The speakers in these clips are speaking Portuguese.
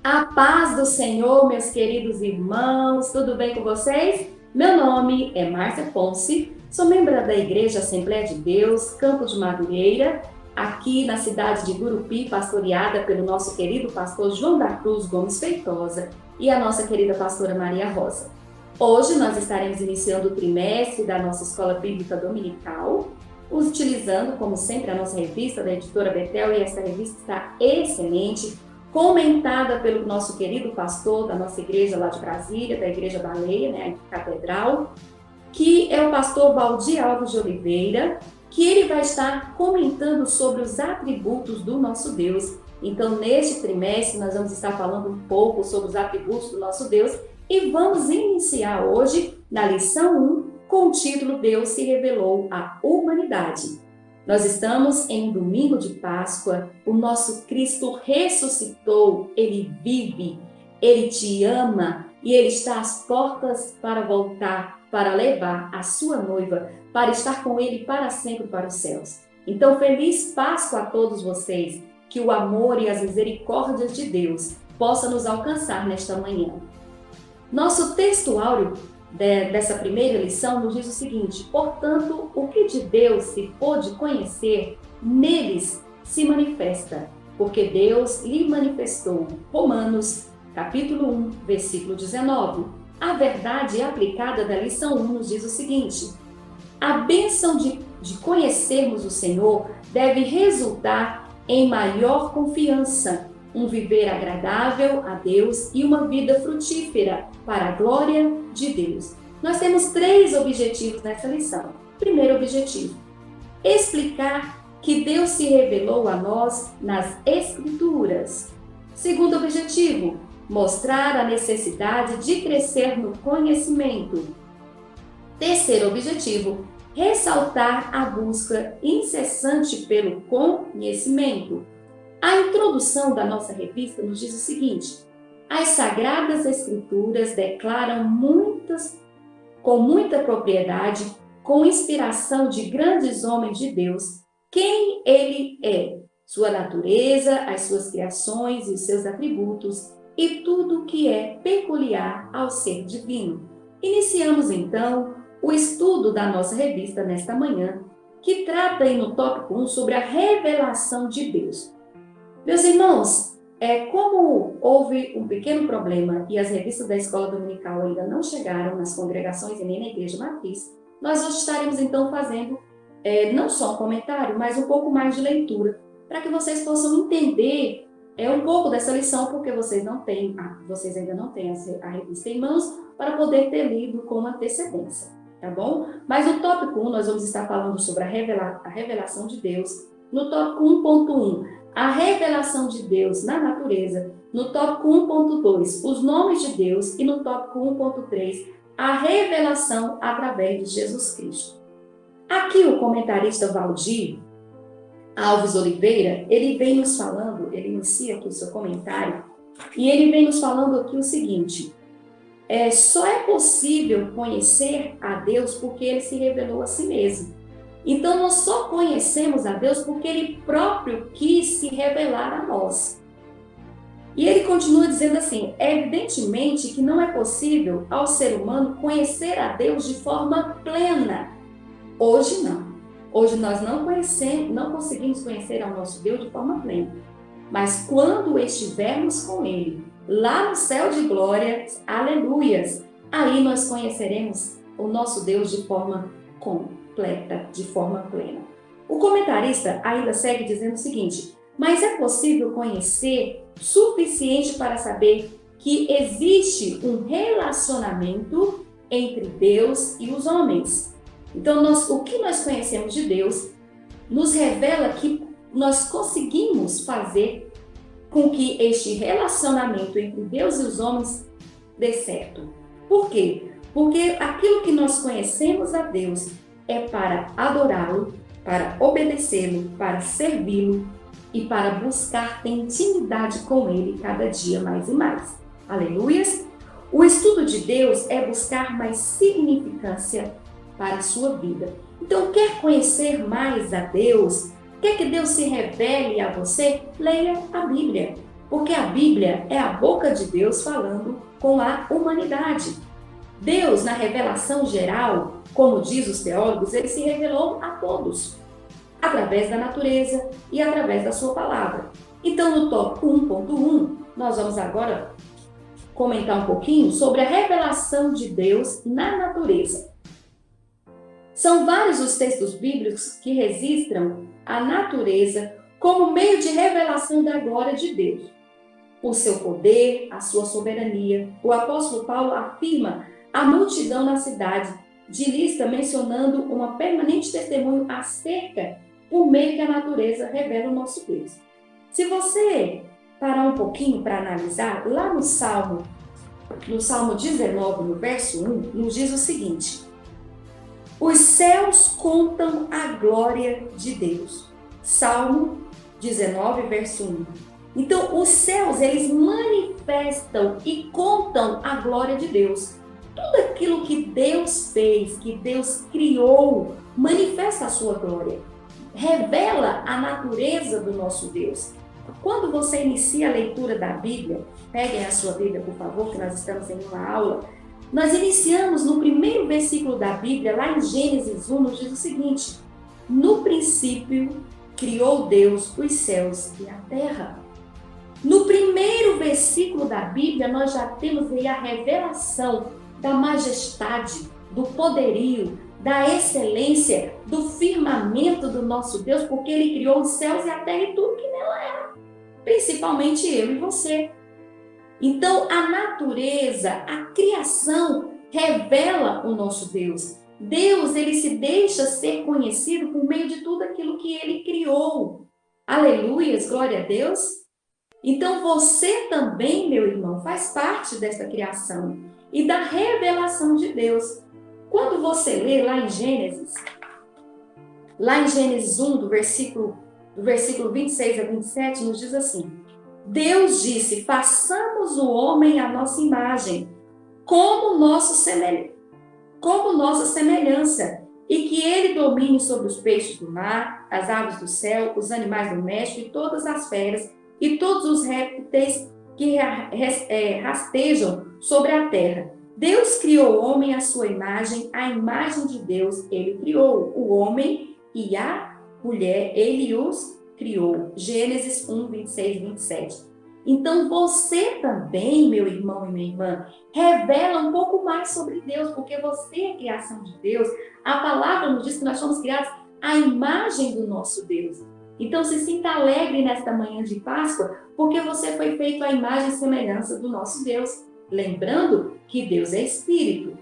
A paz do Senhor, meus queridos irmãos, tudo bem com vocês? Meu nome é Márcia Ponce, sou membro da Igreja Assembleia de Deus, Campo de Madureira, aqui na cidade de Gurupi, pastoreada pelo nosso querido pastor João da Cruz Gomes Feitosa e a nossa querida pastora Maria Rosa. Hoje nós estaremos iniciando o trimestre da nossa Escola Bíblica Dominical, utilizando, como sempre, a nossa revista da editora Betel, e essa revista está excelente, comentada pelo nosso querido pastor da nossa igreja lá de Brasília, da Igreja Baleia, né, a Catedral, que é o pastor Valdir Alves de Oliveira, que ele vai estar comentando sobre os atributos do nosso Deus. Então, neste trimestre, nós vamos estar falando um pouco sobre os atributos do nosso Deus e vamos iniciar hoje na lição 1 com o título Deus se revelou à humanidade. Nós estamos em um domingo de Páscoa, o nosso Cristo ressuscitou, Ele vive, Ele te ama e Ele está às portas para voltar, para levar a sua noiva, para estar com Ele para sempre para os céus. Então, feliz Páscoa a todos vocês, que o amor e as misericórdias de Deus possam nos alcançar nesta manhã. Nosso texto áureo dessa primeira lição nos diz o seguinte: portanto, o que de Deus se pôde conhecer, neles se manifesta, porque Deus lhe manifestou. Romanos, capítulo 1, versículo 19. A verdade aplicada da lição 1 nos diz o seguinte: a bênção de conhecermos o Senhor deve resultar em maior confiança, um viver agradável a Deus e uma vida frutífera para a glória de Deus. Nós temos 3 objetivos nessa lição. Primeiro objetivo: explicar que Deus se revelou a nós nas Escrituras. Segundo objetivo: mostrar a necessidade de crescer no conhecimento. Terceiro objetivo: ressaltar a busca incessante pelo conhecimento. A introdução da nossa revista nos diz o seguinte: as Sagradas Escrituras declaram com muita propriedade, com inspiração de grandes homens de Deus, quem Ele é, sua natureza, as suas criações e os seus atributos, e tudo que é peculiar ao ser divino. Iniciamos então o estudo da nossa revista nesta manhã, que trata aí no tópico 1 sobre a revelação de Deus. Meus irmãos, como houve um pequeno problema e as revistas da Escola Dominical ainda não chegaram nas congregações e nem na Igreja Matriz, nós hoje estaremos então fazendo não só um comentário, mas um pouco mais de leitura, para que vocês possam entender um pouco dessa lição, porque vocês ainda não têm a revista em mãos para poder ter lido com antecedência, tá bom? Mas no tópico 1 nós vamos estar falando sobre a revelação de Deus. No tópico 1.1, a revelação de Deus na natureza. No tópico 1.2, os nomes de Deus. E no tópico 1.3, a revelação através de Jesus Cristo. Aqui o comentarista Valdir Alves Oliveira, ele vem nos falando, ele inicia aqui o seu comentário, e ele vem nos falando aqui o seguinte: só é possível conhecer a Deus porque Ele se revelou a si mesmo. Então, nós só conhecemos a Deus porque Ele próprio quis se revelar a nós. E ele continua dizendo assim: evidentemente que não é possível ao ser humano conhecer a Deus de forma plena. Hoje não. Hoje nós não conseguimos conhecer ao nosso Deus de forma plena. Mas quando estivermos com Ele, lá no céu de glória, aleluias, aí nós conheceremos o nosso Deus de forma completa, de forma plena. O comentarista ainda segue dizendo o seguinte: mas é possível conhecer suficiente para saber que existe um relacionamento entre Deus e os homens. Então, o que nós conhecemos de Deus nos revela que nós conseguimos fazer com que este relacionamento entre Deus e os homens dê certo. Por quê? Porque aquilo que nós conhecemos a Deus é para adorá-lo, para obedecê-lo, para servi-lo e para buscar ter intimidade com Ele cada dia mais e mais. Aleluias! O estudo de Deus é buscar mais significância para a sua vida. Então, quer conhecer mais a Deus? Quer que Deus se revele a você? Leia a Bíblia. Porque a Bíblia é a boca de Deus falando com a humanidade. Deus, na revelação geral, como diz os teólogos, ele se revelou a todos, através da natureza e através da sua palavra. Então, no tópico 1.1, nós vamos agora comentar um pouquinho sobre a revelação de Deus na natureza. São vários os textos bíblicos que registram a natureza como meio de revelação da glória de Deus, o seu poder, a sua soberania. O apóstolo Paulo afirma a multidão na cidade de Listra, mencionando uma permanente testemunho acerca por meio que a natureza revela o nosso Deus. Se você parar um pouquinho para analisar, lá no Salmo 19, no verso 1, nos diz o seguinte: os céus contam a glória de Deus. Salmo 19, verso 1. Então, os céus, eles manifestam e contam a glória de Deus. Tudo aquilo que Deus fez, que Deus criou, manifesta a sua glória. Revela a natureza do nosso Deus. Quando você inicia a leitura da Bíblia, peguem a sua Bíblia, por favor, que nós estamos em uma aula. Nós iniciamos no primeiro versículo da Bíblia, lá em Gênesis 1, nos diz o seguinte: no princípio criou Deus os céus e a terra. No primeiro versículo da Bíblia, nós já temos aí a revelação da majestade, do poderio, da excelência, do firmamento do nosso Deus, porque Ele criou os céus e a terra e tudo que nela é, principalmente eu e você. Então, a natureza, a criação, revela o nosso Deus. Deus, ele se deixa ser conhecido por meio de tudo aquilo que ele criou. Aleluias, glória a Deus. Então, você também, meu irmão, faz parte dessa criação e da revelação de Deus. Quando você lê lá em Gênesis 1, do versículo 26 a 27, nos diz assim: Deus disse, façamos o homem à nossa imagem, como nossa semelhança, e que ele domine sobre os peixes do mar, as aves do céu, os animais domésticos e todas as feras, e todos os répteis que rastejam sobre a terra. Deus criou o homem à sua imagem, a imagem de Deus ele criou. O homem e a mulher, ele os criou. Gênesis 1, 26, 27. Então você também, meu irmão e minha irmã, revela um pouco mais sobre Deus, porque você é a criação de Deus. A palavra nos diz que nós somos criados à imagem do nosso Deus. Então se sinta alegre nesta manhã de Páscoa, porque você foi feito à imagem e semelhança do nosso Deus. Lembrando que Deus é Espírito.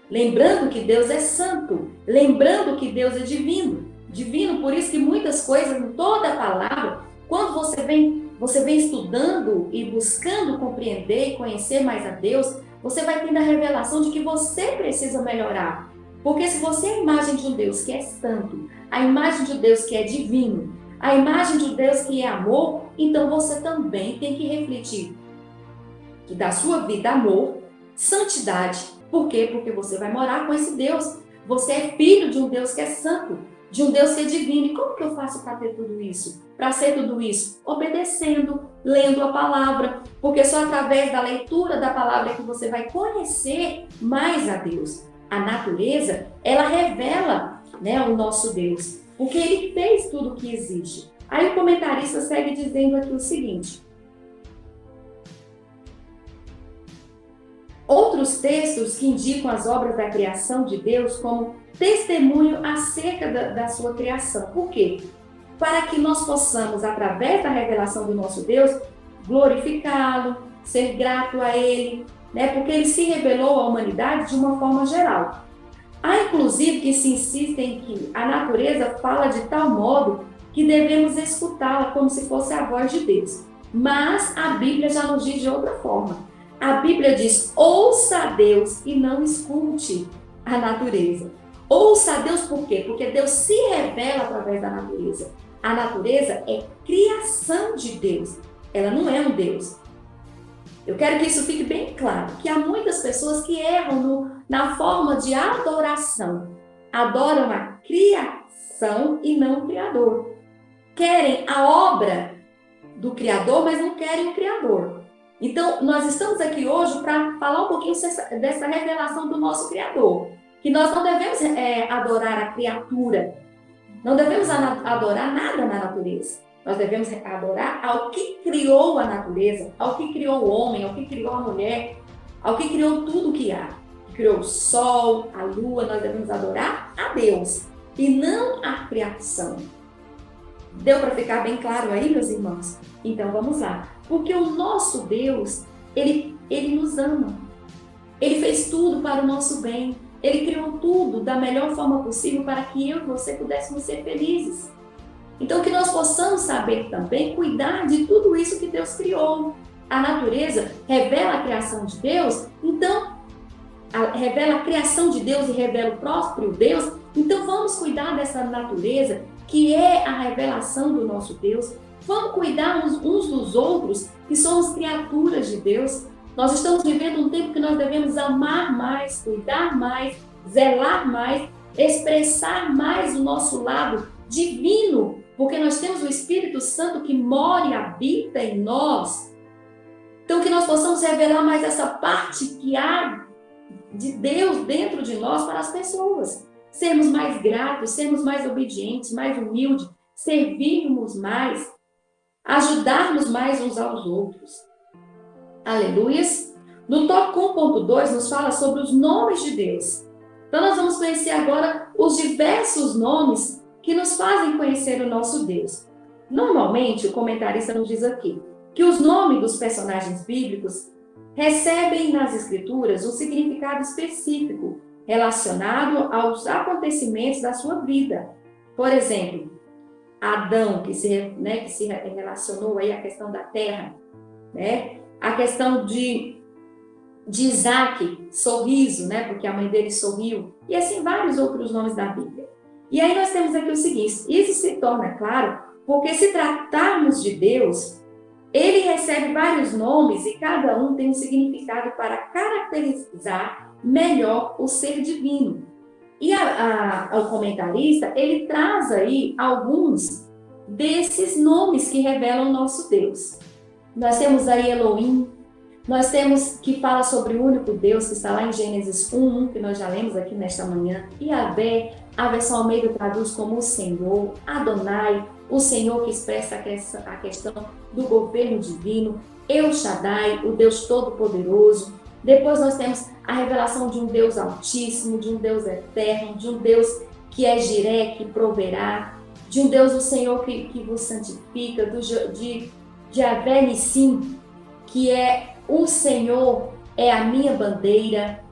Lembrando que Deus é Santo. Lembrando que Deus é divino. Divino, por isso que muitas coisas em toda a palavra, quando você vem estudando e buscando compreender e conhecer mais a Deus, você vai tendo a revelação de que você precisa melhorar. Porque se você é a imagem de um Deus que é santo, a imagem de um Deus que é divino, a imagem de um Deus que é amor, então você também tem que refletir que da sua vida amor, santidade. Por quê? Porque você vai morar com esse Deus. Você é filho de um Deus que é santo, de um Deus que é divino. E como que eu faço para ter tudo isso? Para ser tudo isso? Obedecendo, lendo a palavra. Porque só através da leitura da palavra é que você vai conhecer mais a Deus. A natureza, ela revela, o nosso Deus. Porque Ele fez tudo o que existe. Aí o comentarista segue dizendo aqui o seguinte: outros textos que indicam as obras da criação de Deus como testemunho acerca da sua criação. Por quê? Para que nós possamos, através da revelação do nosso Deus, glorificá-lo, ser grato a Ele, porque Ele se revelou à humanidade de uma forma geral. Há, inclusive, que se insiste em que a natureza fala de tal modo que devemos escutá-la como se fosse a voz de Deus. Mas a Bíblia já nos diz de outra forma. A Bíblia diz, ouça a Deus e não escute a natureza. Ouça a Deus por quê? Porque Deus se revela através da natureza. A natureza é criação de Deus. Ela não é um Deus. Eu quero que isso fique bem claro, que há muitas pessoas que erram na forma de adoração. Adoram a criação e não o Criador. Querem a obra do Criador, mas não querem o Criador. Então, nós estamos aqui hoje para falar um pouquinho dessa revelação do nosso Criador. Que nós não devemos adorar a criatura, não devemos adorar nada na natureza. Nós devemos adorar ao que criou a natureza, ao que criou o homem, ao que criou a mulher, ao que criou tudo que há. Que criou o sol, a lua, nós devemos adorar a Deus e não a criação. Deu para ficar bem claro aí, meus irmãos? Então vamos lá. Porque o nosso Deus, ele nos ama. Ele fez tudo para o nosso bem. Ele criou tudo da melhor forma possível para que eu e você pudéssemos ser felizes. Então que nós possamos saber também cuidar de tudo isso que Deus criou. A natureza revela a criação de Deus, então revela a criação de Deus e revela o próprio Deus. Então vamos cuidar dessa natureza que é a revelação do nosso Deus. Vamos cuidar uns dos outros, que somos criaturas de Deus. Nós estamos vivendo um tempo que nós devemos amar mais, cuidar mais, zelar mais, expressar mais o nosso lado divino, porque nós temos o Espírito Santo que mora e habita em nós. Então que nós possamos revelar mais essa parte que há de Deus dentro de nós para as pessoas. Sermos mais gratos, sermos mais obedientes, mais humildes, servirmos mais, ajudarmos mais uns aos outros. Aleluias! No tópico 1.2 nos fala sobre os nomes de Deus. Então nós vamos conhecer agora os diversos nomes que nos fazem conhecer o nosso Deus. Normalmente, o comentarista nos diz aqui que os nomes dos personagens bíblicos recebem nas Escrituras um significado específico relacionado aos acontecimentos da sua vida. Por exemplo, Adão, que se relacionou aí à questão da terra, né? A questão de Isaac, sorriso, né? Porque a mãe dele sorriu, e assim vários outros nomes da Bíblia. E aí nós temos aqui o seguinte, isso se torna claro porque se tratarmos de Deus, ele recebe vários nomes e cada um tem um significado para caracterizar melhor o ser divino. E o comentarista, ele traz aí alguns desses nomes que revelam o nosso Deus. Nós temos aí Elohim, nós temos que fala sobre o único Deus, que está lá em Gênesis 1, que nós já lemos aqui nesta manhã. Yahvé, a versão Almeida traduz como o Senhor. Adonai, o Senhor que expressa a questão do governo divino. El Shaddai, o Deus Todo-Poderoso. Depois nós temos a revelação de um Deus Altíssimo, de um Deus Eterno, de um Deus que é Jiré, que proverá, de um Deus, o Senhor, que vos santifica, de Yahvé Nissim, que é o Senhor, é a minha bandeira.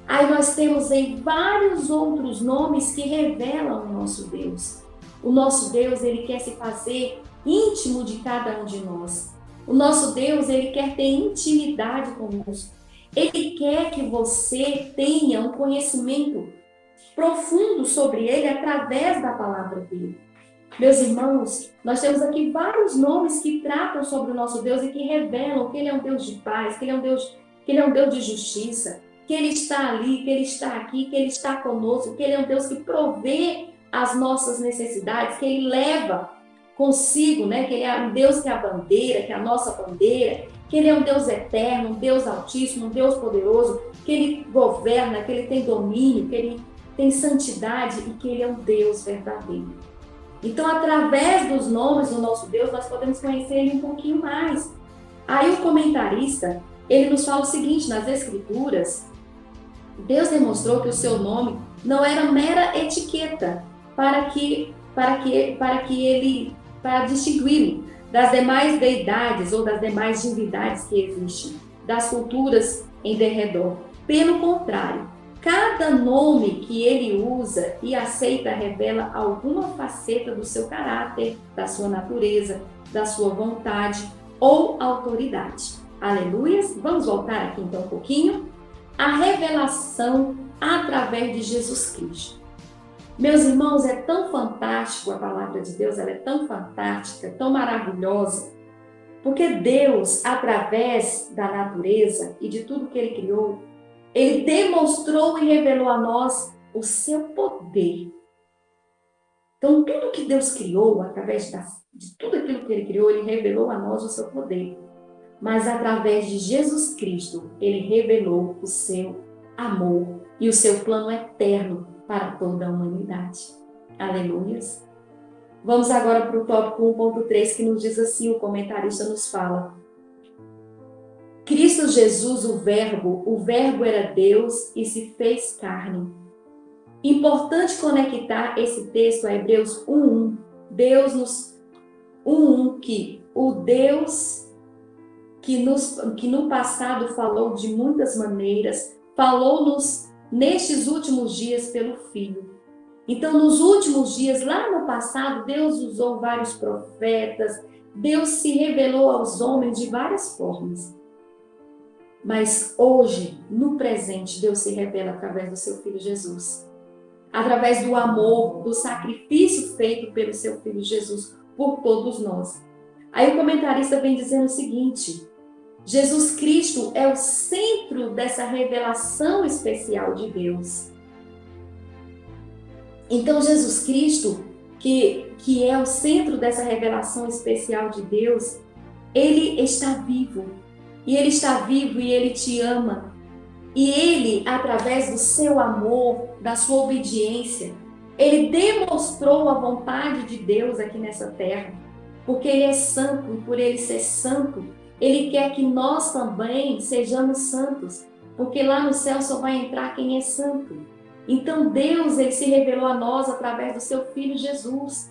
Aí nós temos aí vários outros nomes que revelam o nosso Deus. O nosso Deus, ele quer se fazer íntimo de cada um de nós. O nosso Deus, ele quer ter intimidade conosco. Ele quer que você tenha um conhecimento profundo sobre ele através da palavra dele. Meus irmãos, nós temos aqui vários nomes que tratam sobre o nosso Deus e que revelam que ele é um Deus de paz, que ele é um Deus de justiça, que ele está ali, que ele está aqui, que ele está conosco, que ele é um Deus que provê as nossas necessidades, que ele leva consigo, né? Que ele é um Deus que é a bandeira, que é a nossa bandeira, que ele é um Deus eterno, um Deus altíssimo, um Deus poderoso, que ele governa, que ele tem domínio, que ele tem santidade e que ele é um Deus verdadeiro. Então, através dos nomes do nosso Deus, nós podemos conhecer ele um pouquinho mais. Aí o comentarista, ele nos fala o seguinte, nas Escrituras, Deus demonstrou que o seu nome não era mera etiqueta para distingui-lo das demais deidades ou das demais divindades que existem, das culturas em derredor. Pelo contrário, cada nome que ele usa e aceita revela alguma faceta do seu caráter, da sua natureza, da sua vontade ou autoridade. Aleluias! Vamos voltar aqui então um pouquinho. A revelação através de Jesus Cristo. Meus irmãos, é tão fantástico a palavra de Deus, ela é tão fantástica, tão maravilhosa, porque Deus, através da natureza e de tudo que ele criou, ele demonstrou e revelou a nós o seu poder. Então, tudo que Deus criou, através de tudo aquilo que Ele criou, Ele revelou a nós o seu poder. Mas através de Jesus Cristo, Ele revelou o seu amor e o seu plano eterno para toda a humanidade. Aleluias. Vamos agora para o tópico 1.3, que nos diz assim, o comentarista nos fala: Cristo Jesus, o Verbo era Deus e se fez carne. Importante conectar esse texto a Hebreus 1:1. Deus nos 1:1, que o Deus que no passado falou de muitas maneiras, falou-nos nestes últimos dias pelo Filho. Então, nos últimos dias, lá no passado, Deus usou vários profetas, Deus se revelou aos homens de várias formas. Mas hoje, no presente, Deus se revela através do seu Filho Jesus. Através do amor, do sacrifício feito pelo seu Filho Jesus por todos nós. Aí o comentarista vem dizendo o seguinte: Jesus Cristo é o centro dessa revelação especial de Deus. Então, Jesus Cristo, que é o centro dessa revelação especial de Deus, Ele está vivo. E Ele está vivo e Ele te ama. E Ele, através do seu amor, da sua obediência, Ele demonstrou a vontade de Deus aqui nessa terra. Porque Ele é santo e por Ele ser santo, Ele quer que nós também sejamos santos. Porque lá no céu só vai entrar quem é santo. Então Deus, Ele se revelou a nós através do seu Filho Jesus.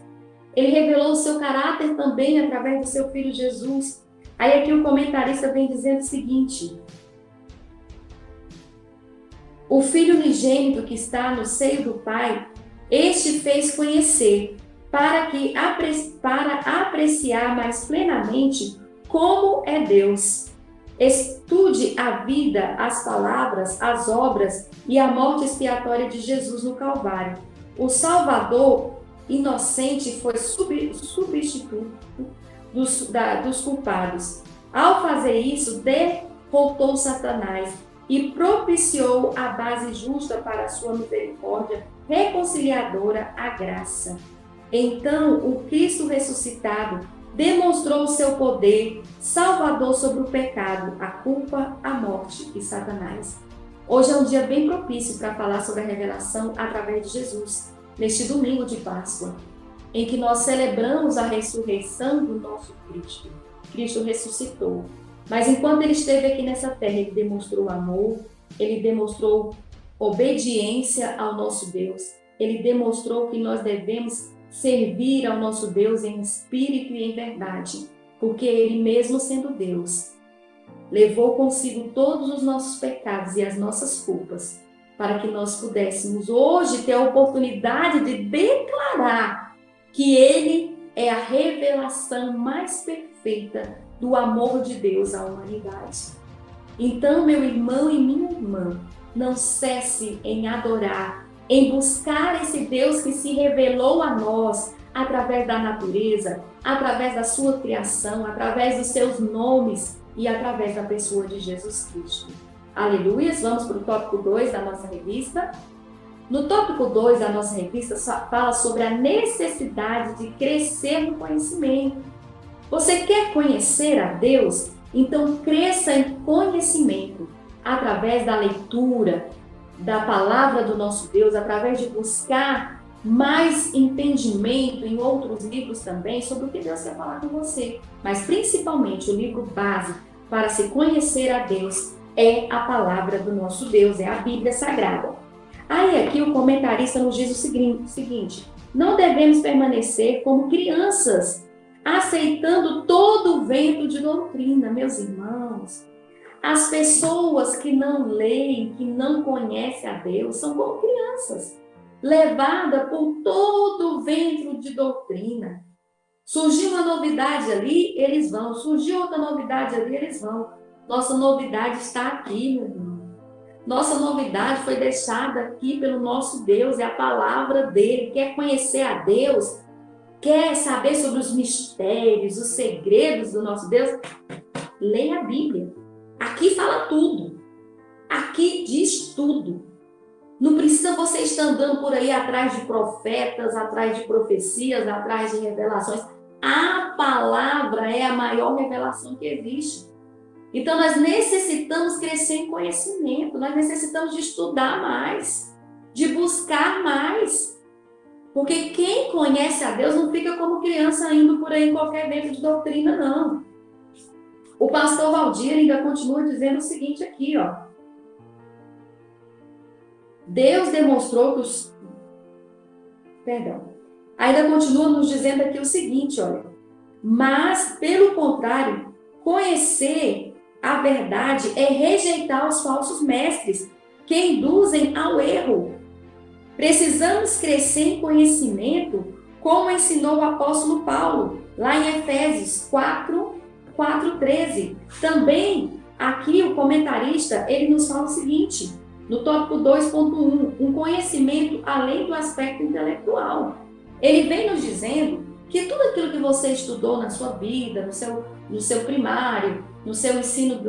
Ele revelou o seu caráter também através do seu Filho Jesus. Aí aqui o comentarista vem dizendo o seguinte: o Filho unigênito que está no seio do Pai, este fez conhecer, para apreciar mais plenamente como é Deus. Estude a vida, as palavras, as obras e a morte expiatória de Jesus no Calvário. O Salvador inocente foi substituto dos culpados. Ao fazer isso, derrotou Satanás e propiciou a base justa para a sua misericórdia reconciliadora, a graça. Então, o Cristo ressuscitado demonstrou o seu poder salvador sobre o pecado, a culpa, a morte e Satanás. Hoje é um dia bem propício para falar sobre a revelação através de Jesus, neste domingo de Páscoa, em que nós celebramos a ressurreição do nosso Cristo. Cristo ressuscitou. Mas enquanto Ele esteve aqui nessa terra, Ele demonstrou amor, Ele demonstrou obediência ao nosso Deus, Ele demonstrou que nós devemos servir ao nosso Deus em espírito e em verdade, porque Ele mesmo sendo Deus, levou consigo todos os nossos pecados e as nossas culpas, para que nós pudéssemos hoje ter a oportunidade de declarar que Ele é a revelação mais perfeita do amor de Deus à humanidade. Então, meu irmão e minha irmã, não cesse em adorar, em buscar esse Deus que se revelou a nós através da natureza, através da sua criação, através dos seus nomes e através da pessoa de Jesus Cristo. Aleluias! Vamos para o tópico 2 da nossa revista. No tópico 2 da nossa revista fala sobre a necessidade de crescer no conhecimento. Você quer conhecer a Deus? Então cresça em conhecimento através da leitura da palavra do nosso Deus, através de buscar mais entendimento em outros livros também sobre o que Deus quer falar com você. Mas principalmente o livro base para se conhecer a Deus é a palavra do nosso Deus, é a Bíblia Sagrada. Aí aqui o comentarista nos diz o seguinte: não devemos permanecer como crianças, aceitando todo o vento de doutrina, meus irmãos. As pessoas que não leem, que não conhecem a Deus, são como crianças, levadas por todo o vento de doutrina. Surgiu uma novidade ali, eles vão. Surgiu outra novidade ali, eles vão. Nossa novidade está aqui, meu irmão. Nossa novidade foi deixada aqui pelo nosso Deus, é a palavra dele. Quer conhecer a Deus? Quer saber sobre os mistérios, os segredos do nosso Deus? Leia a Bíblia. Aqui fala tudo. Aqui diz tudo. Não precisa você estar andando por aí atrás de profetas, atrás de profecias, atrás de revelações. A palavra é a maior revelação que existe. Então, nós necessitamos crescer em conhecimento, nós necessitamos de estudar mais, de buscar mais. Porque quem conhece a Deus não fica como criança indo por aí em qualquer vento de doutrina, não. O pastor Valdir ainda continua dizendo o seguinte aqui, ó. Deus demonstrou que os... Perdão. Ainda continua nos dizendo aqui o seguinte, olha. Mas, pelo contrário, conhecer a verdade é rejeitar os falsos mestres que induzem ao erro. Precisamos crescer em conhecimento, como ensinou o apóstolo Paulo, lá em Efésios 4:13. Também, aqui o comentarista, ele nos fala o seguinte, no tópico 2.1, um conhecimento além do aspecto intelectual. Ele vem nos dizendo que tudo aquilo que você estudou na sua vida, no seu primário, no seu ensino,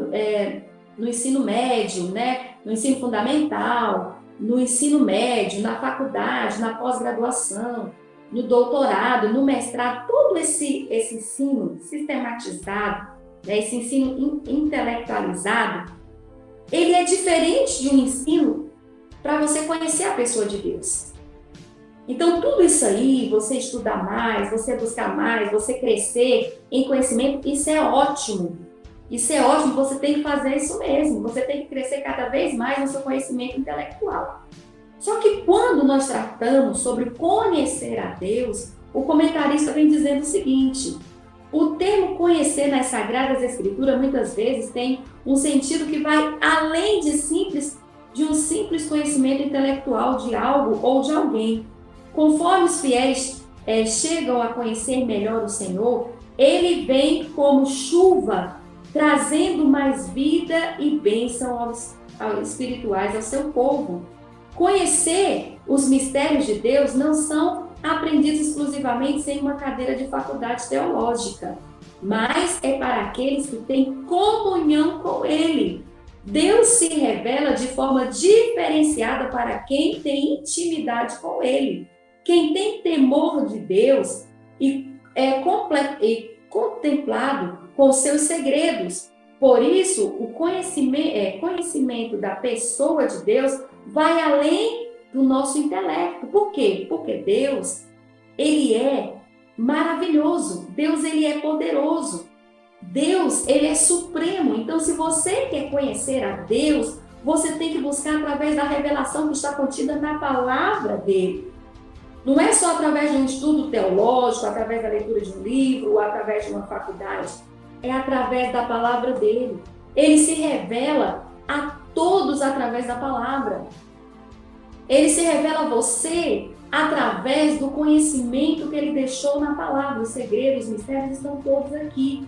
no ensino médio, né? No ensino fundamental, no ensino médio, na faculdade, na pós-graduação, no doutorado, no mestrado, todo esse ensino sistematizado, né? Esse ensino intelectualizado, ele é diferente de um ensino para você conhecer a pessoa de Deus. Então, tudo isso aí, você estudar mais, você buscar mais, você crescer em conhecimento, isso é ótimo. Isso é ótimo, você tem que fazer isso mesmo. Você tem que crescer cada vez mais no seu conhecimento intelectual. Só que quando nós tratamos sobre conhecer a Deus, o comentarista vem dizendo o seguinte: o termo conhecer nas Sagradas Escrituras muitas vezes tem um sentido que vai além de um simples conhecimento intelectual de algo ou de alguém. Conforme os fiéis chegam a conhecer melhor o Senhor, ele vem como chuva, trazendo mais vida e bênção aos espirituais ao seu povo. Conhecer os mistérios de Deus não são aprendidos exclusivamente em uma cadeira de faculdade teológica, mas é para aqueles que têm comunhão com Ele. Deus se revela de forma diferenciada para quem tem intimidade com Ele. Quem tem temor de Deus e é contemplado com seus segredos. Por isso, o conhecimento da pessoa de Deus vai além do nosso intelecto. Por quê? Porque Deus, ele é maravilhoso. Deus, ele é poderoso. Deus, ele é supremo. Então, se você quer conhecer a Deus, você tem que buscar através da revelação que está contida na palavra dele. Não é só através de um estudo teológico, através da leitura de um livro, ou através de uma faculdade. É através da palavra dele. Ele se revela a todos através da palavra. Ele se revela a você através do conhecimento que ele deixou na palavra. Os segredos, os mistérios estão todos aqui.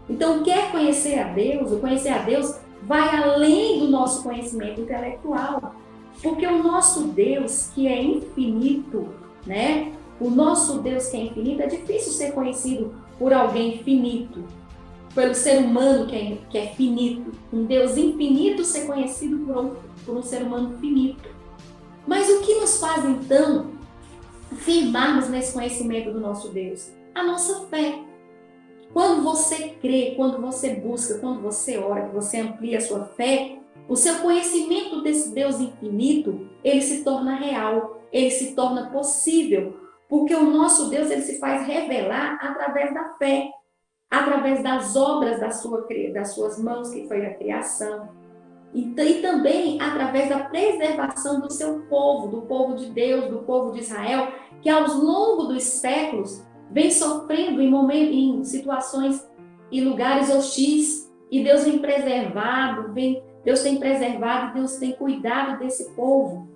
Então, quer conhecer a Deus? O conhecer a Deus vai além do nosso conhecimento intelectual. Porque o nosso Deus, que é infinito, né? O nosso Deus que é infinito, é difícil ser conhecido por alguém finito, pelo ser humano que é finito. Um Deus infinito ser conhecido por um ser humano finito. Mas o que nos faz, então, firmarmos nesse conhecimento do nosso Deus? A nossa fé. Quando você crê, quando você busca, quando você ora, que você amplia a sua fé, o seu conhecimento desse Deus infinito, ele se torna real, ele se torna possível, porque o nosso Deus, ele se faz revelar através da fé, através das obras das suas mãos, que foi a criação, e também através da preservação do seu povo, do povo de Deus, do povo de Israel, que ao longo dos séculos vem sofrendo em situações e lugares hostis, e Deus vem preservado, Deus tem preservado, Deus tem cuidado desse povo.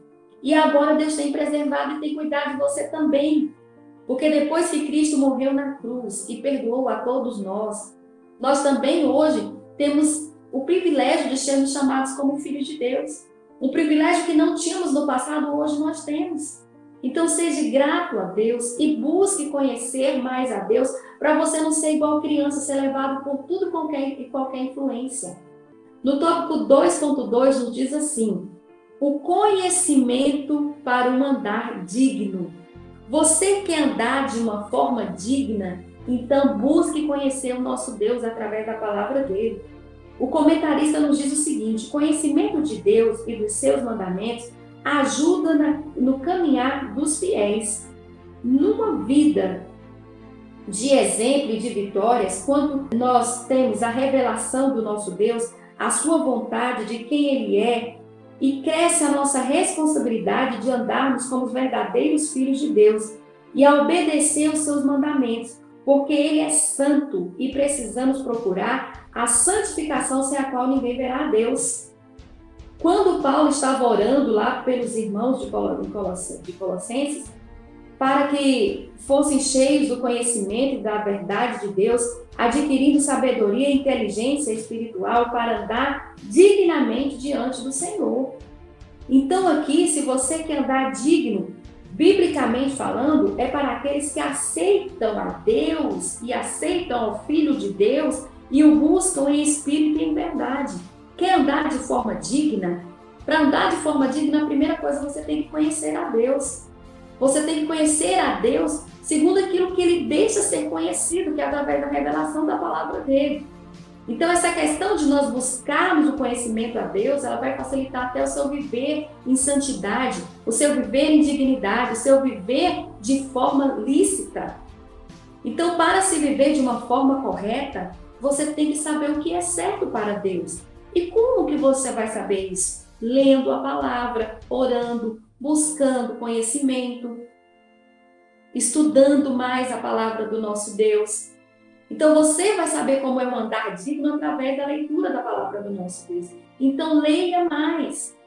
E agora Deus tem preservado e tem cuidado de você também. Porque depois que Cristo morreu na cruz e perdoou a todos nós, nós também hoje temos o privilégio de sermos chamados como filhos de Deus. Um privilégio que não tínhamos no passado, hoje nós temos. Então seja grato a Deus e busque conhecer mais a Deus para você não ser igual criança, ser levado por tudo e qualquer influência. No tópico 2.2 nos diz assim: o conhecimento para um andar digno. Você quer andar de uma forma digna? Então busque conhecer o nosso Deus através da palavra dele. O comentarista nos diz o seguinte: conhecimento de Deus e dos seus mandamentos ajuda no caminhar dos fiéis. Numa vida de exemplo e de vitórias, quando nós temos a revelação do nosso Deus, a sua vontade de quem Ele é, e cresce a nossa responsabilidade de andarmos como os verdadeiros filhos de Deus e a obedecer os seus mandamentos, porque Ele é santo e precisamos procurar a santificação sem a qual ninguém verá a Deus. Quando Paulo estava orando lá pelos irmãos de Colossenses, para que fossem cheios do conhecimento e da verdade de Deus, adquirindo sabedoria e inteligência espiritual para andar dignamente diante do Senhor. Então aqui, se você quer andar digno, biblicamente falando, é para aqueles que aceitam a Deus e aceitam ao Filho de Deus e o buscam em espírito e em verdade. Quer andar de forma digna? Para andar de forma digna, a primeira coisa, você tem que conhecer a Deus. Você tem que conhecer a Deus segundo aquilo que Ele deixa ser conhecido, que é através da revelação da palavra dEle. Então, essa questão de nós buscarmos o conhecimento a Deus, ela vai facilitar até o seu viver em santidade, o seu viver em dignidade, o seu viver de forma lícita. Então, para se viver de uma forma correta, você tem que saber o que é certo para Deus. E como que você vai saber isso? Lendo a palavra, orando, buscando conhecimento, estudando mais a palavra do nosso Deus. Então você vai saber como é um andar digno através da leitura da palavra do nosso Deus. Então leia mais.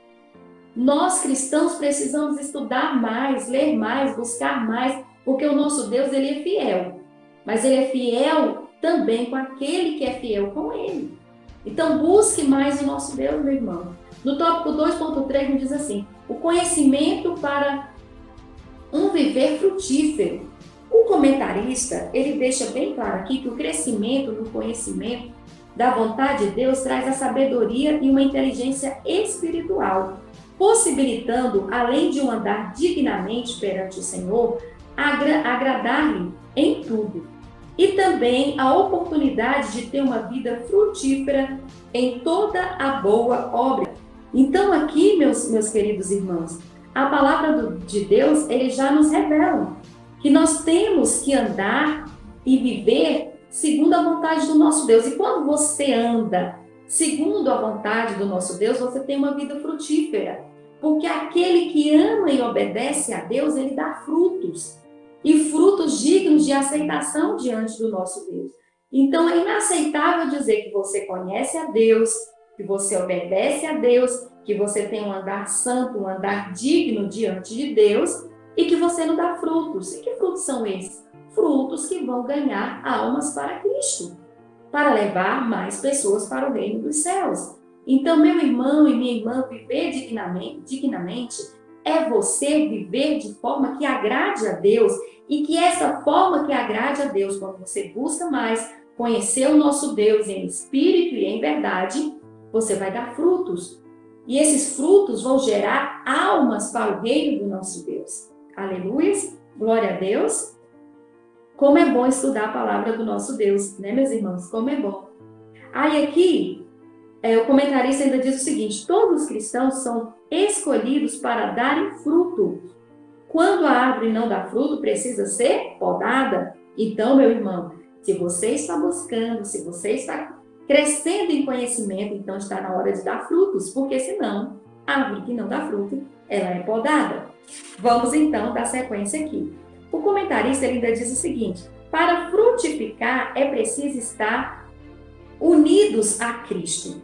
Nós cristãos precisamos estudar mais, ler mais, buscar mais, porque o nosso Deus, ele é fiel. Mas ele é fiel também com aquele que é fiel com ele. Então busque mais o nosso Deus, meu irmão. No tópico 2.3 nos diz assim: o conhecimento para um viver frutífero. O comentarista, ele deixa bem claro aqui que o crescimento no conhecimento da vontade de Deus traz a sabedoria e uma inteligência espiritual, possibilitando, além de um andar dignamente perante o Senhor, agradar-lhe em tudo. E também a oportunidade de ter uma vida frutífera em toda a boa obra. Então aqui, meus queridos irmãos, a palavra de Deus, ele já nos revela que nós temos que andar e viver segundo a vontade do nosso Deus. E quando você anda segundo a vontade do nosso Deus, você tem uma vida frutífera. Porque aquele que ama e obedece a Deus, ele dá frutos. E frutos dignos de aceitação diante do nosso Deus. Então é inaceitável dizer que você conhece a Deus, que você obedece a Deus, que você tem um andar santo, um andar digno diante de Deus, e que você não dá frutos. E que frutos são esses? Frutos que vão ganhar almas para Cristo, para levar mais pessoas para o reino dos céus. Então, meu irmão e minha irmã, viver dignamente é você viver de forma que agrade a Deus, e que essa forma que agrade a Deus, quando você busca mais conhecer o nosso Deus em espírito e em verdade, você vai dar frutos. E esses frutos vão gerar almas para o reino do nosso Deus. Aleluia, glória a Deus. Como é bom estudar a palavra do nosso Deus, né, meus irmãos? Como é bom. Aí aqui, o comentarista ainda diz o seguinte: todos os cristãos são escolhidos para darem fruto. Quando a árvore não dá fruto, precisa ser podada. Então, meu irmão, se você está buscando, se você está crescendo em conhecimento, então está na hora de dar frutos, porque senão, a árvore que não dá fruto, ela é podada. Vamos então dar sequência aqui. O comentarista ainda diz o seguinte: para frutificar é preciso estar unidos a Cristo.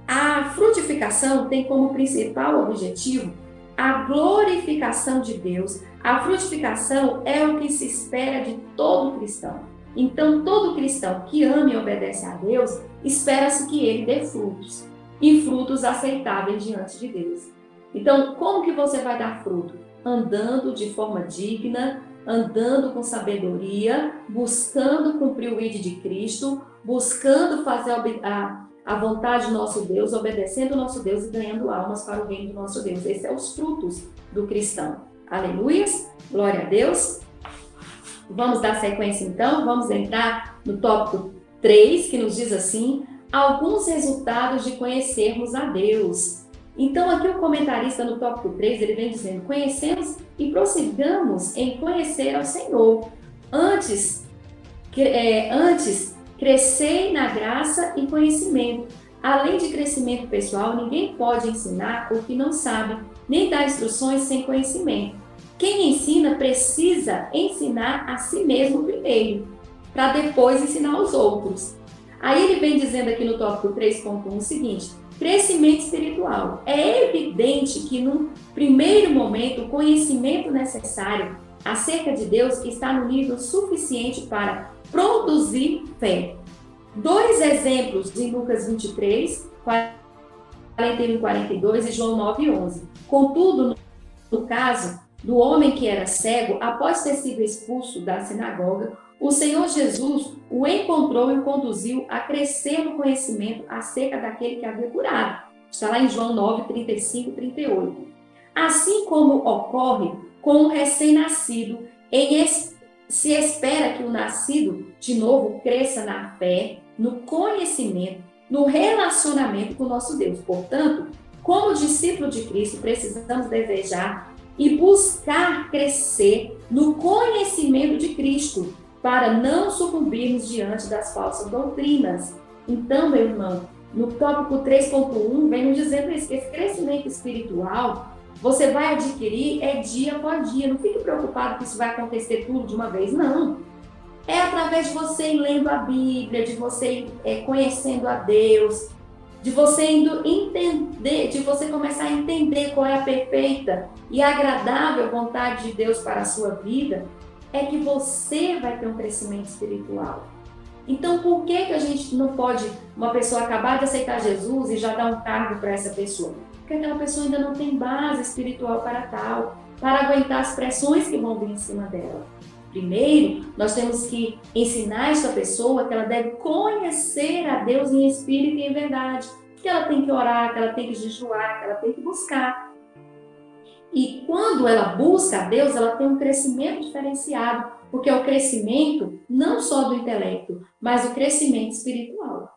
A frutificação tem como principal objetivo a glorificação de Deus. A frutificação é o que se espera de todo cristão. Então, todo cristão que ama e obedece a Deus, espera-se que ele dê frutos, e frutos aceitáveis diante de Deus. Então, como que você vai dar fruto? Andando de forma digna, andando com sabedoria, buscando cumprir o ID de Cristo, buscando fazer a vontade do nosso Deus, obedecendo o nosso Deus e ganhando almas para o reino do nosso Deus. Esses são os frutos do cristão. Aleluias, glória a Deus. Vamos dar sequência então, vamos entrar no tópico 3, que nos diz assim: alguns resultados de conhecermos a Deus. Então aqui o comentarista no tópico 3, ele vem dizendo: conhecemos e prossigamos em conhecer ao Senhor. Antes crescei na graça e conhecimento. Além de crescimento pessoal, ninguém pode ensinar o que não sabe, nem dar instruções sem conhecimento. Quem ensina precisa ensinar a si mesmo primeiro, para depois ensinar aos outros. Aí ele vem dizendo aqui no tópico 3.1 o seguinte: crescimento espiritual. É evidente que no primeiro momento o conhecimento necessário acerca de Deus está no nível suficiente para produzir fé. 2 exemplos de Lucas 23, 41 e 42 e João 9 e 11. Contudo, no caso do homem que era cego, após ter sido expulso da sinagoga, o Senhor Jesus o encontrou e o conduziu a crescer no conhecimento acerca daquele que havia curado. Está lá em João 9, 35 e 38. Assim como ocorre com o recém-nascido, se espera que o nascido de novo cresça na fé, no conhecimento, no relacionamento com o nosso Deus. Portanto, como discípulo de Cristo, precisamos desejar e buscar crescer no conhecimento de Cristo, para não sucumbirmos diante das falsas doutrinas. Então, meu irmão, no tópico 3.1 vem nos dizendo isso, que esse crescimento espiritual você vai adquirir dia após dia. Não fique preocupado que isso vai acontecer tudo de uma vez, não. É através de você ir lendo a Bíblia, de você ir conhecendo a Deus, de você indo entender, de você começar a entender qual é a perfeita e agradável vontade de Deus para a sua vida, é que você vai ter um crescimento espiritual. Então, por que a gente não pode, uma pessoa acabar de aceitar Jesus e já dar um cargo para essa pessoa? Porque aquela pessoa ainda não tem base espiritual para tal, para aguentar as pressões que vão vir em cima dela. Primeiro, nós temos que ensinar essa pessoa que ela deve conhecer a Deus em espírito e em verdade, que ela tem que orar, que ela tem que jejuar, que ela tem que buscar. E quando ela busca a Deus, ela tem um crescimento diferenciado, porque é o crescimento não só do intelecto, mas o crescimento espiritual.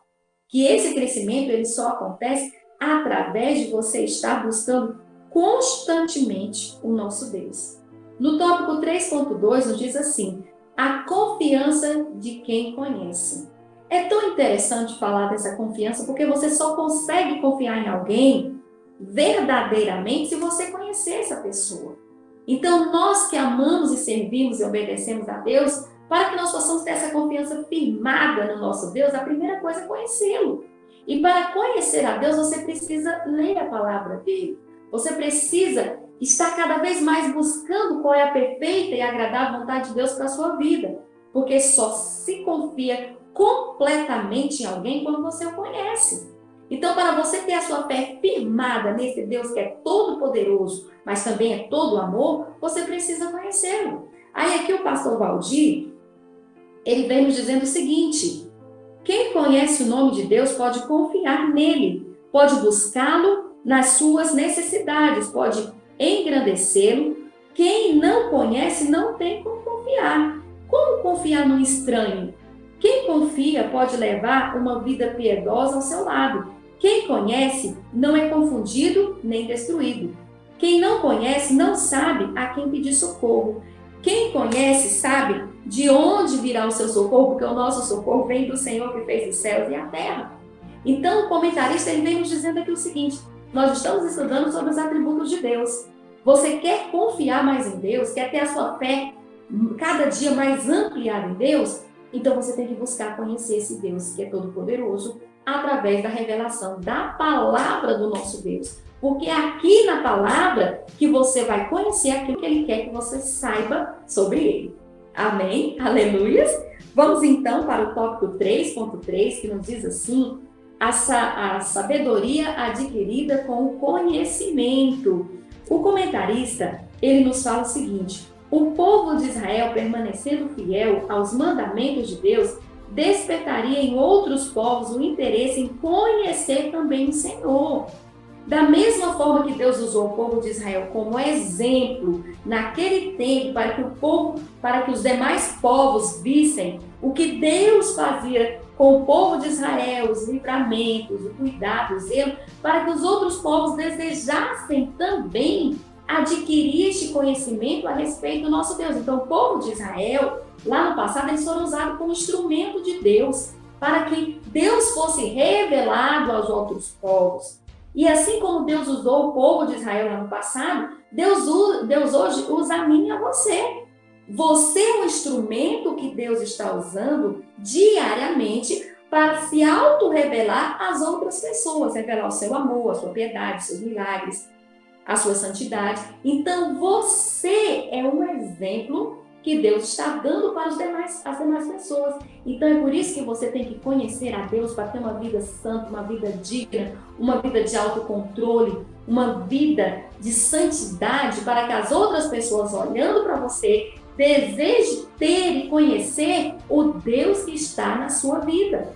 Que esse crescimento ele só acontece através de você estar buscando constantemente o nosso Deus. No tópico 3.2 nos diz assim: a confiança de quem conhece. É tão interessante falar dessa confiança, porque você só consegue confiar em alguém verdadeiramente se você conhecer essa pessoa. Então, nós que amamos e servimos e obedecemos a Deus, para que nós possamos ter essa confiança firmada no nosso Deus, a primeira coisa é conhecê-lo. E para conhecer a Deus, você precisa ler a palavra dele. Você precisa estar cada vez mais buscando qual é a perfeita e agradável vontade de Deus para a sua vida. Porque só se confia completamente em alguém quando você o conhece. Então, para você ter a sua fé firmada nesse Deus que é todo poderoso, mas também é todo amor, você precisa conhecê-lo. Aí aqui o pastor Valdir, ele vem nos dizendo o seguinte: quem conhece o nome de Deus pode confiar nele, pode buscá-lo nas suas necessidades, pode engrandecê-lo. Quem não conhece não tem como confiar. Como confiar no estranho? Quem confia pode levar uma vida piedosa ao seu lado. Quem conhece não é confundido nem destruído. Quem não conhece não sabe a quem pedir socorro. Quem conhece sabe de onde virá o seu socorro, porque o nosso socorro vem do Senhor que fez os céus e a terra. Então, o comentarista ele vem nos dizendo aqui o seguinte: nós estamos estudando sobre os atributos de Deus. Você quer confiar mais em Deus, quer ter a sua fé cada dia mais ampliada em Deus? Então, você tem que buscar conhecer esse Deus que é todo-poderoso através da revelação da palavra do nosso Deus. Porque é aqui na palavra que você vai conhecer aquilo que ele quer que você saiba sobre ele. Amém? Aleluias! Vamos então para o tópico 3.3, que nos diz assim: a sabedoria adquirida com o conhecimento. O comentarista, ele nos fala o seguinte: o povo de Israel, permanecendo fiel aos mandamentos de Deus, despertaria em outros povos o interesse em conhecer também o Senhor. Da mesma forma que Deus usou o povo de Israel como exemplo naquele tempo para que os demais povos vissem o que Deus fazia com o povo de Israel, os livramentos, o cuidado, o zelo, para que os outros povos desejassem também adquirir este conhecimento a respeito do nosso Deus. Então, o povo de Israel, lá no passado, eles foram usados como instrumento de Deus, para que Deus fosse revelado aos outros povos. E assim como Deus usou o povo de Israel lá no passado, Deus hoje usa a mim e a você. Você é um instrumento que Deus está usando diariamente para se auto-revelar às outras pessoas, revelar o seu amor, a sua piedade, os seus milagres, a sua santidade. Então, você é um exemplo que Deus está dando para as demais pessoas. Então, é por isso que você tem que conhecer a Deus para ter uma vida santa, uma vida digna, uma vida de autocontrole, uma vida de santidade, para que as outras pessoas, olhando para você, desejem ter e conhecer o Deus que está na sua vida.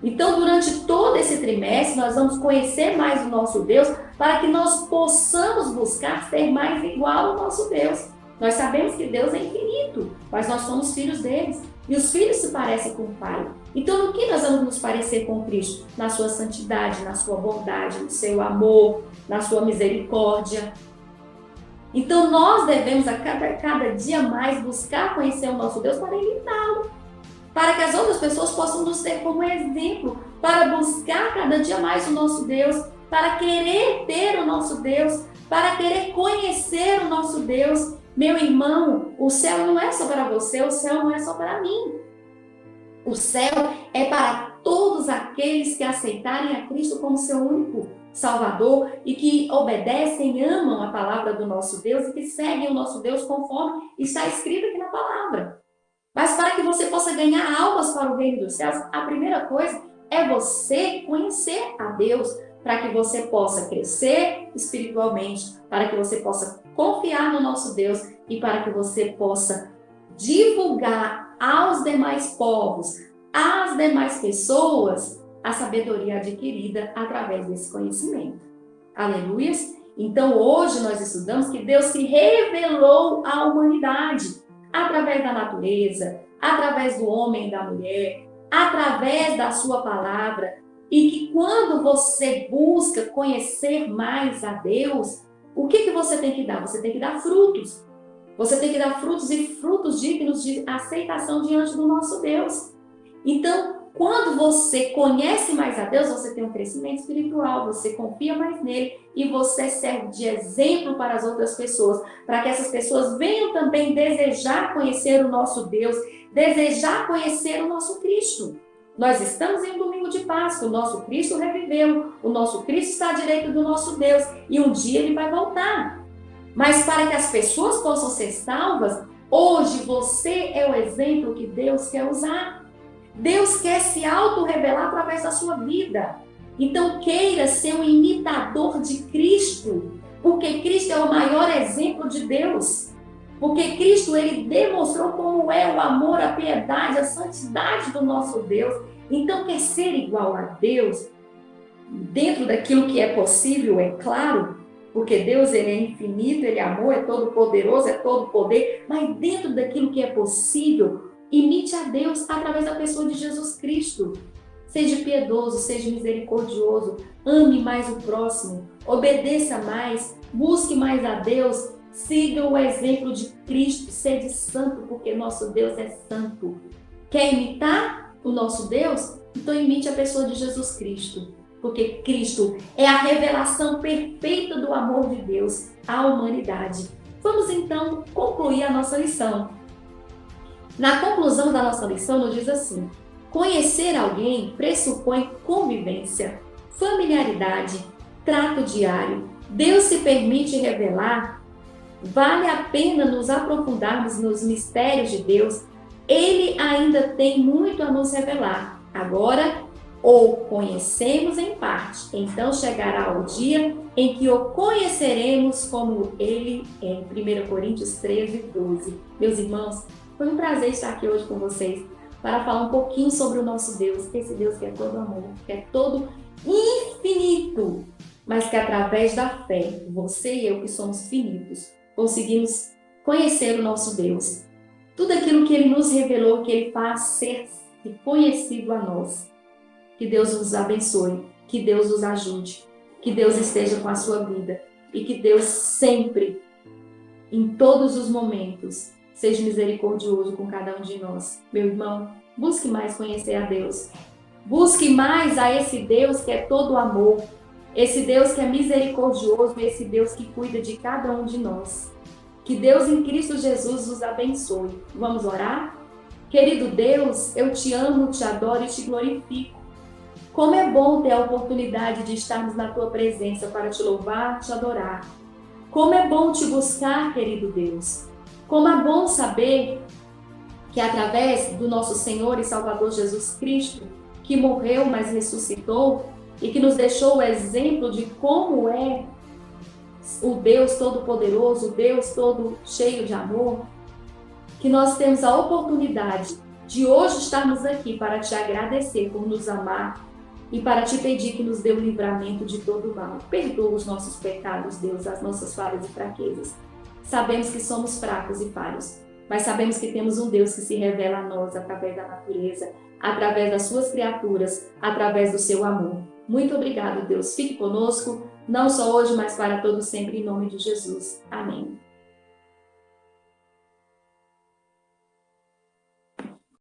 Então, durante todo esse trimestre, nós vamos conhecer mais o nosso Deus para que nós possamos buscar ser mais igual ao nosso Deus. Nós sabemos que Deus é infinito, mas nós somos filhos deles. E os filhos se parecem com o Pai. Então, no que nós vamos nos parecer com Cristo? Na sua santidade, na sua bondade, no seu amor, na sua misericórdia. Então, nós devemos a cada dia mais buscar conhecer o nosso Deus para imitá-lo. Para que as outras pessoas possam nos ter como exemplo, para buscar cada dia mais o nosso Deus, para querer ter o nosso Deus, para querer conhecer o nosso Deus. Meu irmão, o céu não é só para você, o céu não é só para mim. O céu é para todos aqueles que aceitarem a Cristo como seu único Salvador e que obedecem e amam a palavra do nosso Deus e que seguem o nosso Deus conforme está escrito aqui na palavra. Mas para que você possa ganhar almas para o reino dos céus, a primeira coisa é você conhecer a Deus, para que você possa crescer espiritualmente, para que você possa confiar no nosso Deus e para que você possa divulgar aos demais povos, às demais pessoas, a sabedoria adquirida através desse conhecimento. Aleluias! Então, hoje nós estudamos que Deus se revelou à humanidade através da natureza, através do homem e da mulher, através da sua palavra, e que quando você busca conhecer mais a Deus, o que você tem que dar? Você tem que dar frutos. Você tem que dar frutos e frutos dignos de aceitação diante do nosso Deus. Então, quando você conhece mais a Deus, você tem um crescimento espiritual, você confia mais nele e você serve de exemplo para as outras pessoas, para que essas pessoas venham também desejar conhecer o nosso Deus, desejar conhecer o nosso Cristo. Nós estamos em um domingo de Páscoa, o nosso Cristo reviveu, o nosso Cristo está à direita do nosso Deus e um dia ele vai voltar. Mas para que as pessoas possam ser salvas, hoje você é o exemplo que Deus quer usar. Deus quer se auto-revelar através da sua vida. Então queira ser um imitador de Cristo, porque Cristo é o maior exemplo de Deus. Porque Cristo, ele demonstrou como é o amor, a piedade, a santidade do nosso Deus. Então, quer ser igual a Deus, dentro daquilo que é possível, é claro, porque Deus, ele é infinito, ele é amor, é todo poderoso, é todo poder, mas dentro daquilo que é possível, imite a Deus através da pessoa de Jesus Cristo. Seja piedoso, seja misericordioso, ame mais o próximo, obedeça mais, busque mais a Deus, siga o exemplo de Cristo, seja santo, porque nosso Deus é santo. Quer imitar o nosso Deus? Então imite a pessoa de Jesus Cristo, porque Cristo é a revelação perfeita do amor de Deus à humanidade. Vamos então concluir a nossa lição. Na conclusão da nossa lição, nos diz assim: conhecer alguém pressupõe convivência, familiaridade, trato diário. Deus se permite revelar. Vale a pena nos aprofundarmos nos mistérios de Deus. Ele ainda tem muito a nos revelar. Agora, o conhecemos em parte. Então chegará o dia em que o conheceremos como ele é. Em 1 Coríntios 13, 12. Meus irmãos, foi um prazer estar aqui hoje com vocês. para falar um pouquinho sobre o nosso Deus, esse Deus que é todo amor, que é todo infinito, mas que através da fé, você e eu que somos finitos, conseguimos conhecer o nosso Deus. Tudo aquilo que Ele nos revelou, que Ele faz ser conhecido a nós. Que Deus nos abençoe, que Deus nos ajude, que Deus esteja com a sua vida e que Deus sempre, em todos os momentos, seja misericordioso com cada um de nós. Meu irmão, busque mais conhecer a Deus. Busque mais a esse Deus que é todo amor, esse Deus que é misericordioso, esse Deus que cuida de cada um de nós. Que Deus em Cristo Jesus nos abençoe. Vamos orar? Querido Deus, eu te amo, te adoro e te glorifico. Como é bom ter a oportunidade de estarmos na tua presença para te louvar, te adorar. Como é bom te buscar, querido Deus. Como é bom saber que através do nosso Senhor e Salvador Jesus Cristo, que morreu, mas ressuscitou e que nos deixou o exemplo de como é o Deus Todo-Poderoso, o Deus todo cheio de amor, que nós temos a oportunidade de hoje estarmos aqui para te agradecer por nos amar e para te pedir que nos dê o livramento de todo mal. Perdoa os nossos pecados, Deus, as nossas falhas e fraquezas. Sabemos que somos fracos e falhos, mas sabemos que temos um Deus que se revela a nós através da natureza, através das suas criaturas, através do seu amor. Muito obrigado, Deus. Fique conosco, não só hoje, mas para todos sempre, em nome de Jesus. Amém.